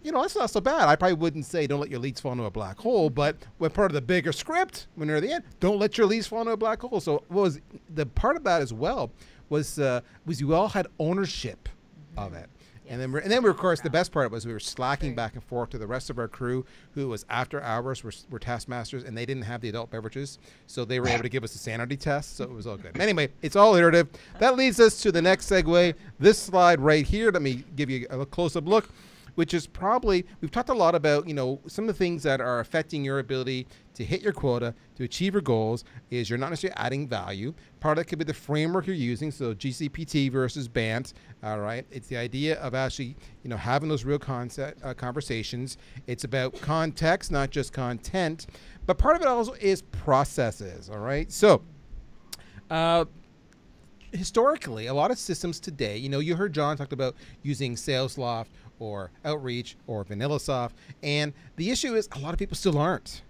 that's not so bad. I probably wouldn't say don't let your leads fall into a black hole, but when part of the bigger script, when they're at the end, don't let your leads fall into a black hole. So what was the part of that as well was you all had ownership of it. And then of course, the best part was we were slacking back and forth to the rest of our crew who was after hours, were taskmasters, and they didn't have the adult beverages. So they were able to give us a sanity test. So it was all good. Anyway, it's all iterative. That leads us to the next segue. This slide right here, let me give you a close-up look, which is probably, we've talked a lot about, some of the things that are affecting your ability to hit your quota, to achieve your goals, is you're not necessarily adding value. Part of that could be the framework you're using, so GCPT versus BANT, all right? It's the idea of actually, having those real conversations. It's about context, not just content, but part of it also is processes, all right? So, historically, a lot of systems today, you heard John talk about using SalesLoft or Outreach or VanillaSoft, and the issue is a lot of people still aren't.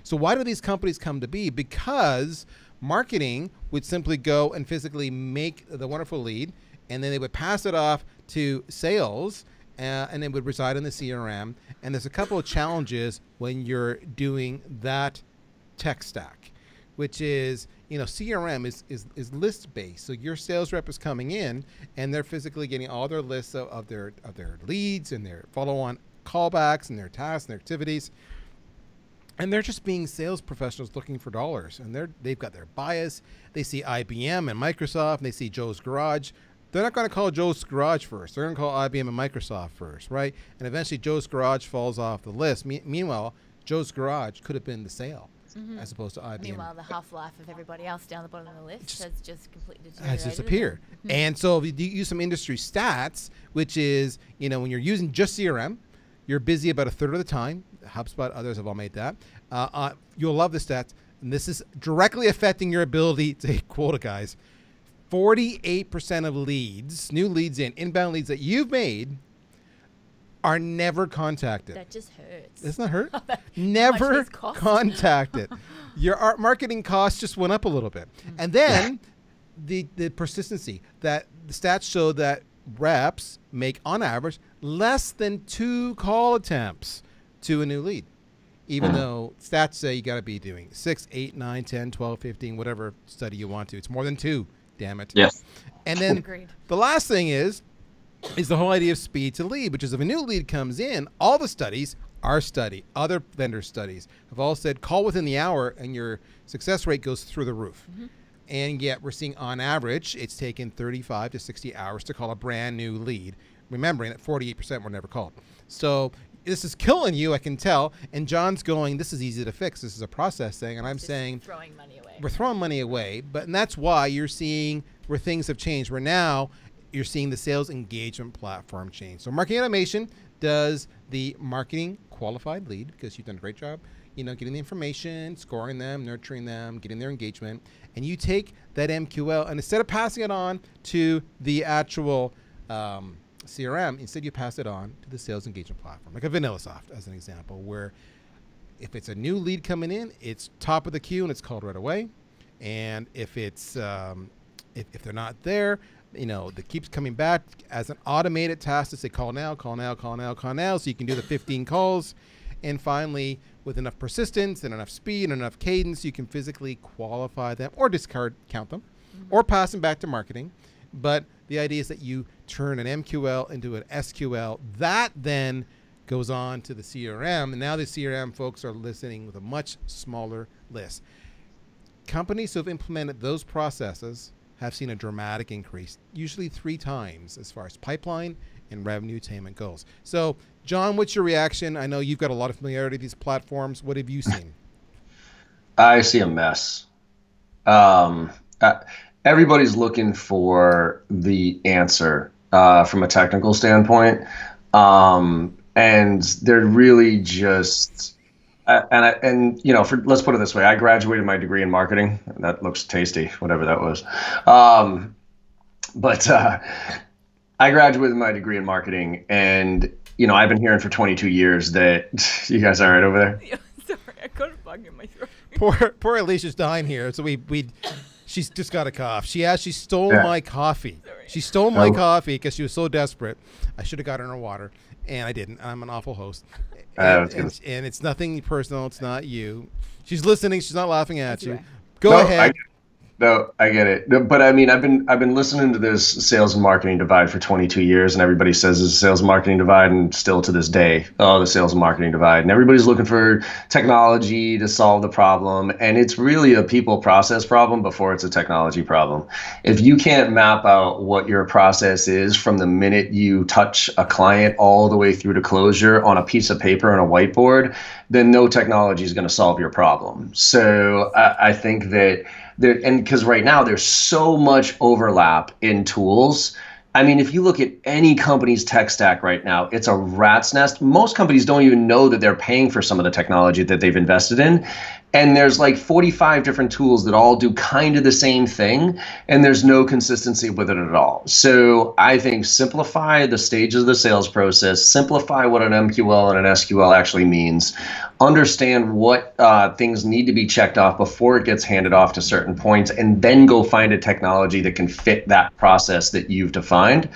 So why do these companies come to be? Because marketing would simply go and physically make the wonderful lead, and then they would pass it off to sales, and it would reside in the CRM. And there's a couple of challenges when you're doing that tech stack, which is, CRM is list based. So your sales rep is coming in and they're physically getting all their lists of their leads and their follow-on callbacks and their tasks and their activities. And they're just being sales professionals looking for dollars. And they've got their bias. They see IBM and Microsoft, and they see Joe's Garage. They're not going to call Joe's Garage first. They're going to call IBM and Microsoft first, right? And eventually Joe's Garage falls off the list. Meanwhile, Joe's Garage could have been the sale. As opposed to IBM. Meanwhile, the half-life of everybody else down the bottom of the list has just completely has deteriorated. disappeared. And so if you use some industry stats, which is, when you're using just CRM, you're busy about a third of the time. HubSpot, others have all made that. You'll love the stats. And this is directly affecting your ability to hit quota, guys. 48% of leads, new leads inbound leads that you've made, are never contacted. That just hurts. Doesn't that hurt? How Never much these cost? contacted. Your marketing costs just went up a little bit. And then the persistency, that the stats show that reps make on average less than 2 call attempts to a new lead. even though stats say you got to be doing 6, 8, 9, 10, 12, 15, whatever study you want to. It's more than 2, damn it. Yes. And then Agreed. the last thing is the whole idea of speed to lead, which is if a new lead comes in, all the studies, our study, other vendor studies, have all said call within the hour and your success rate goes through the roof. And yet we're seeing on average, it's taken 35 to 60 hours to call a brand new lead, remembering that 48% were never called. So this is killing you, I can tell. And John's going, this is easy to fix. This is a process thing. And I'm saying throwing money away. we're throwing money away. And that's why you're seeing where things have changed, where now you're seeing the sales engagement platform change. So marketing automation does the marketing qualified lead, because you've done a great job, getting the information, scoring them, nurturing them, getting their engagement. And you take that MQL, and instead of passing it on to the actual CRM, instead you pass it on to the sales engagement platform, like a VanillaSoft as an example, where if it's a new lead coming in, it's top of the queue and it's called right away. And if it's if they're not there, that keeps coming back as an automated task to say call now, call now, call now, call now, so you can do the 15 calls. And finally, with enough persistence and enough speed and enough cadence, you can physically qualify them or count them, or pass them back to marketing. But the idea is that you turn an MQL into an SQL. That then goes on to the CRM. And now the CRM folks are listening with a much smaller list. Companies who have implemented those processes have seen a dramatic increase, usually 3 times as far as pipeline and revenue attainment goals. So, John, what's your reaction? I know you've got a lot of familiarity with these platforms. What have you seen? I see a mess. Everybody's looking for the answer from a technical standpoint, and they're really just. Let's put it this way: I graduated my degree in marketing. That looks tasty, whatever that was. But I graduated my degree in marketing, and I've been hearing for 22 years that you guys all right over there? Yeah, sorry, I got a bug in my throat. Poor Alicia's dying here, so she's just got a cough. She stole my coffee. Sorry. She stole my coffee because she was so desperate. I should have gotten her water, and I didn't. I'm an awful host. And it's nothing personal. It's not you. She's listening. She's not laughing at you. Go ahead. I get it. But I mean, I've been listening to this sales and marketing divide for 22 years, and everybody says it's a sales and marketing divide, and still to this day, the sales and marketing divide. And everybody's looking for technology to solve the problem, and it's really a people process problem before it's a technology problem. If you can't map out what your process is from the minute you touch a client all the way through to closure on a piece of paper and a whiteboard, then no technology is going to solve your problem. So I think that because right now there's so much overlap in tools. I mean, if you look at any company's tech stack right now, it's a rat's nest. Most companies don't even know that they're paying for some of the technology that they've invested in. And there's like 45 different tools that all do kind of the same thing, and there's no consistency with it at all. So I think simplify the stages of the sales process, simplify what an MQL and an SQL actually means, understand what things need to be checked off before it gets handed off to certain points, and then go find a technology that can fit that process that you've defined.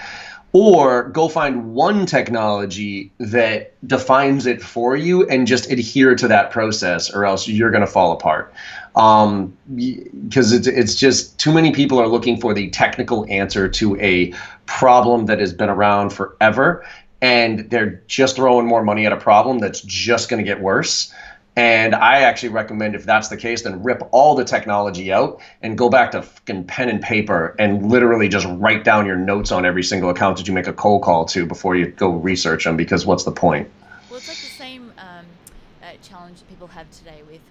Or go find one technology that defines it for you and just adhere to that process, or else you're going to fall apart. Because it's just too many people are looking for the technical answer to a problem that has been around forever, and they're just throwing more money at a problem that's just going to get worse. And I actually recommend, if that's the case, then rip all the technology out and go back to fucking pen and paper and literally just write down your notes on every single account that you make a cold call to before you go research them, because what's the point? Well, it's like the same challenge people have today with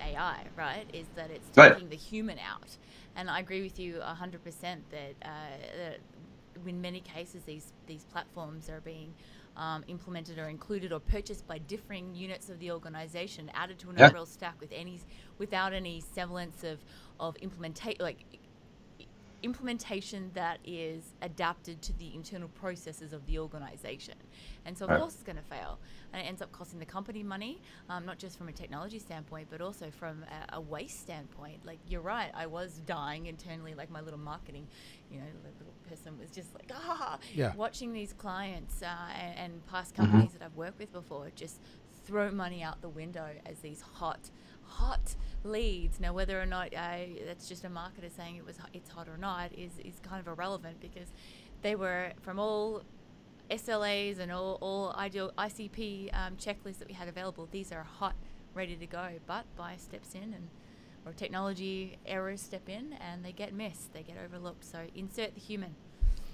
AI, right? Is that it's taking the human out. And I agree with you 100% that in many cases these platforms are being implemented or included or purchased by differing units of the organization, added to an overall stack without any semblance of implementation that is adapted to the internal processes of the organization. And so of course it's going to fail, and it ends up costing the company money, not just from a technology standpoint, but also from a waste standpoint. Like, you're right, I was dying internally, like my little marketing, the little person was just like, watching these clients and past companies that I've worked with before just throw money out the window as these hot leads. Now, whether or not that's just a marketer saying it's hot or not is kind of irrelevant, because they were from all SLAs and all ideal ICP checklists that we had available. These are hot, ready to go, but bias steps in or technology errors step in and they get missed, they get overlooked. So insert the human.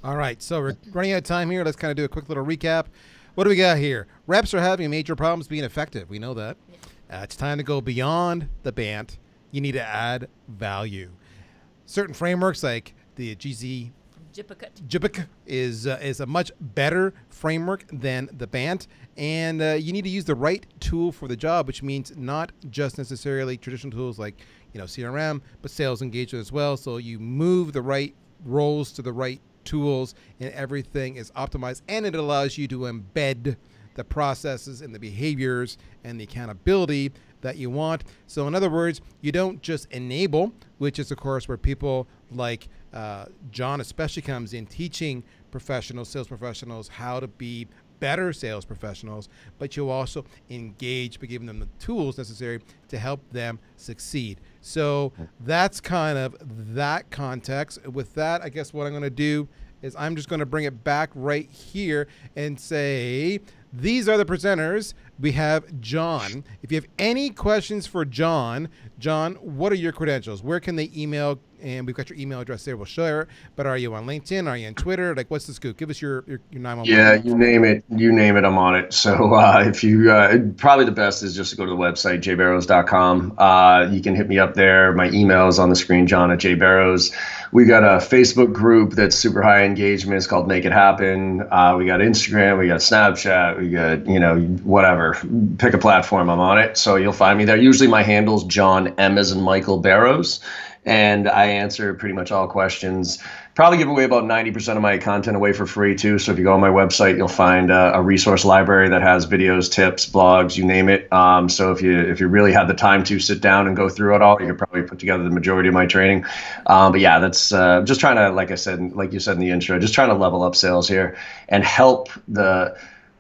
All right, so we're running out of time here. Let's kind of do a quick little recap. What do we got here? Reps are having major problems being effective. We know that. Yeah. It's time to go beyond the BANT. You need to add value. Certain frameworks like the GPIC is a much better framework than the BANT, and you need to use the right tool for the job, which means not just necessarily traditional tools like CRM, but sales engagement as well. So you move the right roles to the right tools, and everything is optimized, and it allows you to embed the processes and the behaviors and the accountability that you want. So in other words, you don't just enable, which is of course where people like John especially comes in, teaching professionals, sales professionals, how to be better sales professionals, but you also engage by giving them the tools necessary to help them succeed. So that's kind of that context. With that, I guess what I'm going to do is I'm just going to bring it back right here and say, these are the presenters. We have John. If you have any questions for John, what are your credentials? Where can they email? And we've got your email address there. We'll share it. But are you on LinkedIn? Are you on Twitter? Like, what's the scoop? Give us your 911. Yeah, you name it. I'm on it. So if you probably the best is just to go to the website, jbarrows.com. You can hit me up there. My email is on the screen, John@jbarrows. We got a Facebook group that's super high engagement. It's called Make It Happen. We got Instagram. We got Snapchat. We got, whatever. Pick a platform. I'm on it. So you'll find me there. Usually my handle's John M as in Michael Barrows. And I answer pretty much all questions. Probably give away about 90% of my content away for free too. So if you go on my website, you'll find a resource library that has videos, tips, blogs, you name it. So if you really had the time to sit down and go through it all, you could probably put together the majority of my training. But yeah, that's just trying to, like you said in the intro, just trying to level up sales here and help the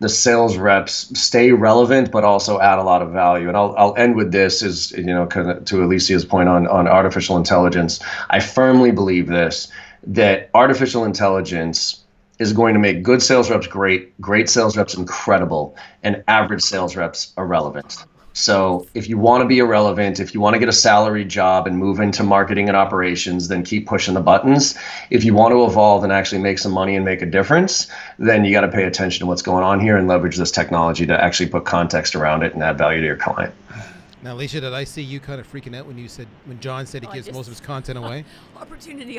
sales reps stay relevant, but also add a lot of value. And I'll end with this is, kind of to Alecia's point on artificial intelligence. I firmly believe that artificial intelligence is going to make good sales reps great sales reps incredible, and average sales reps irrelevant. So if you want to be irrelevant, if you want to get a salary job and move into marketing and operations, then keep pushing the buttons. If you want to evolve and actually make some money and make a difference, then you got to pay attention to what's going on here and leverage this technology to actually put context around it and add value to your client. Now, Alecia, did I see you kind of freaking out when John said he gives most of his content away? Opportunity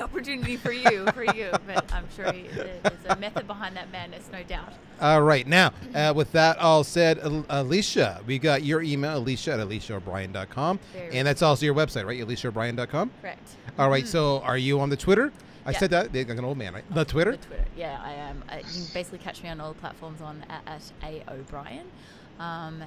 for you. But I'm sure there's a method behind that madness, no doubt. All right. Now, with that all said, Alecia, we got your email, Alecia@AleciaO'Brien.com. And that's also your website, right? AleciaO'Brien.com? Correct. All right. So are you on the Twitter? I said that. Like an old man, right? The Twitter? The Twitter. Yeah, I am. You can basically catch me on all the platforms at @AO'Brien. On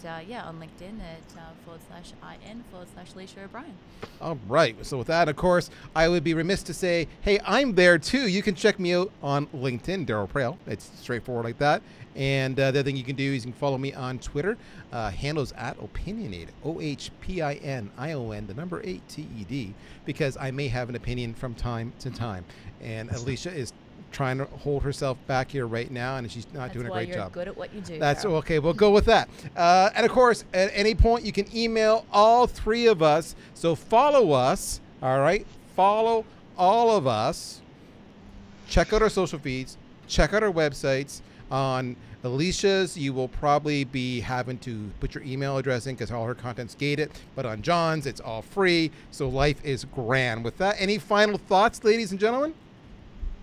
LinkedIn at /IN/Alecia O'Brien. All right. So with that, of course, I would be remiss to say, hey, I'm there too. You can check me out on LinkedIn, Darryl Prale. It's straightforward like that. And the other thing you can do is you can follow me on Twitter. Handles @opinionated, OHPINION, the number 8 TED, because I may have an opinion from time to time. And Alecia is trying to hold herself back here right now, and she's not doing a great job. That's why you're good at what you do. That's okay. We'll go with that. And of course, at any point, you can email all three of us. So follow us. All right. Follow all of us. Check out our social feeds. Check out our websites. On Alecia's, you will probably be having to put your email address in because all her content's gated. But on John's, it's all free. So life is grand. With that, any final thoughts, ladies and gentlemen?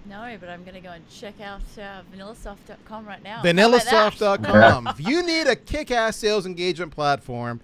No, but I'm going to go and check out VanillaSoft.com right now. VanillaSoft.com. If you need a kick-ass sales engagement platform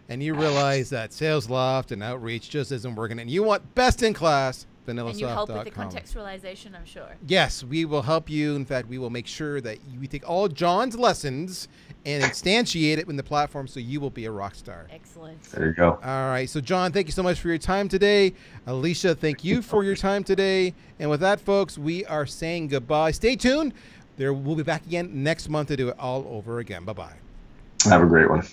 and you realize that SalesLoft and Outreach just isn't working and you want best-in-class, VanillaSoft.com. And you help with the contextualization, I'm sure. Yes, we will help you. In fact, we will make sure that we take all John's lessons and instantiate it in the platform so you will be a rock star. Excellent. There you go. All right. So, John, thank you so much for your time today. Alecia, thank you for your time today. And with that, folks, we are saying goodbye. Stay tuned. We'll be back again next month to do it all over again. Bye-bye. Have a great one.